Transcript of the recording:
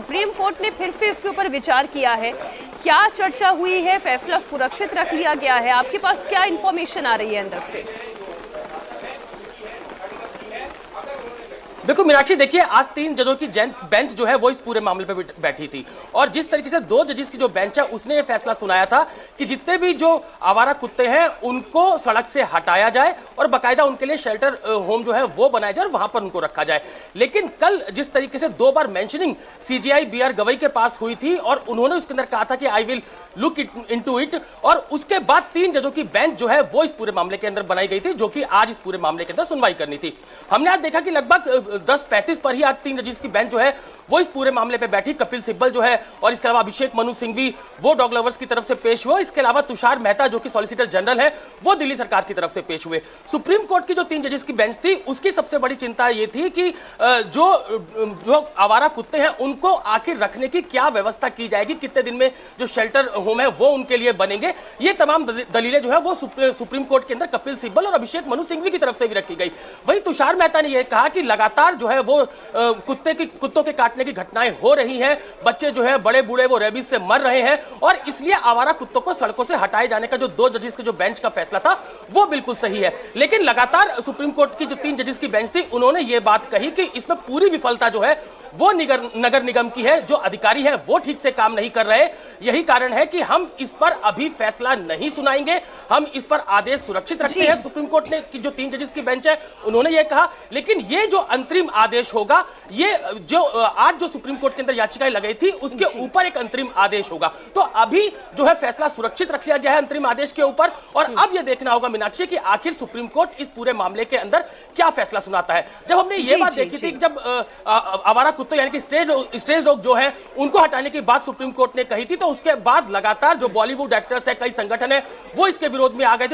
Supreme court ने फिर से इसके ऊपर विचार किया है। क्या चर्चा हुई है? फैसला सुरक्षित रख लिया गया है? आपके पास क्या इंफॉर्मेशन आ रही है अंदर से? देखो मीनाक्षी, देखिए आज 3 जजों की बेंच जो है वो इस पूरे मामले पे बैठी थी और जिस तरीके से 2 जजेस की जो बेंच है उसने ये फैसला सुनाया था कि जितने भी जो आवारा कुत्ते हैं उनको सड़क से हटाया जाए और बाकायदा उनके लिए शेल्टर होम जो है वो बनाया जाए और वहां पर उनको रखा जाए। लेकिन कल जिस तरीके से 2 बार मेंशनिंग सीजीआई बीआर गवई के पास हुई थी और उन्होंने उसके अंदर कहा था कि I will look into it, और उसके बाद 3 जजों की बेंच जो है वो इस पूरे मामले के अंदर बनाई गई थी जो कि आज इस पूरे मामले के अंदर सुनवाई करनी थी। हमने आज देखा कि लगभग 10:35 पर ही आज 3 जजेस की बेंच जो है वो इस पूरे मामले पे बैठी। कपिल सिब्बल जो है और इसके अलावा अभिषेक मनु सिंघवी वो डॉग लवर्स की तरफ से पेश हुए। इसके अलावा तुषार मेहता जो कि सॉलिसिटर जनरल है वो दिल्ली सरकार की तरफ से पेश हुए। सुप्रीम कोर्ट की जो 3 जजेस की बेंच थी उसकी सबसे बड़ी चिंता ये थी कि जो आवारा कुत्ते हैं उनको आखिर रखने की क्या व्यवस्था की जाएगी, कितने दिन में जो शेल्टर होम है वो उनके लिए बनेंगे। ये तमाम दलीलें जो है वो सुप्रीम कोर्ट के अंदर कपिल सिब्बल और अभिषेक मनु सिंघवी की तरफ से भी रखी गई। वहीं तुषार मेहता ने यह कहा कि लगातार जो है वो कुत्तों के काटने की घटनाएं हो रही हैं, बच्चे जो है बड़े बूढ़े वो रेबीज से मर रहे हैं और इसलिए आवारा कुत्तों को सड़कों से हटाए जाने का जो 2 जजेस के जो बेंच का फैसला था वो बिल्कुल सही है। लेकिन लगातार सुप्रीम कोर्ट की जो 3 जजेस की बेंच थी उन्होंने ये बात कही कि इसमें पूरी विफलता जो है वो नगर निगम की है, जो अधिकारी है वो ठीक से काम नहीं कर रहे। यही कारण है कि हम इस पर अभी फैसला नहीं सुनाएंगे, हम इस पर आदेश सुरक्षित रखते हैं। सुप्रीम कोर्ट ने की जो 3 जजेस की बेंच है उन्होंने ये कहा, लेकिन ये जो अंतरिम आदेश होगा, ये जो आज जो सुप्रीम कोर्ट के अंदर याचिकाएं लगाई थी उसके ऊपर एक अंतरिम आदेश होगा। तो अभी जो है फैसला सुरक्षित रख लिया गया है अंतरिम आदेश के ऊपर और अब यह देखना होगा मीनाक्षी कि आखिर सुप्रीम कोर्ट इस पूरे मामले के अंदर क्या फैसला सुनाता है। जब हमने ये बात देखी थी, जब आवारा कुत्ते यानी कि स्टेज डॉग जो है उनको हटाने की बात सुप्रीम कोर्ट ने कही थी, तो उसके बाद लगातार जो बॉलीवुड एक्टर्स है, कई संगठन है वो इसके विरोध में आ गए थे।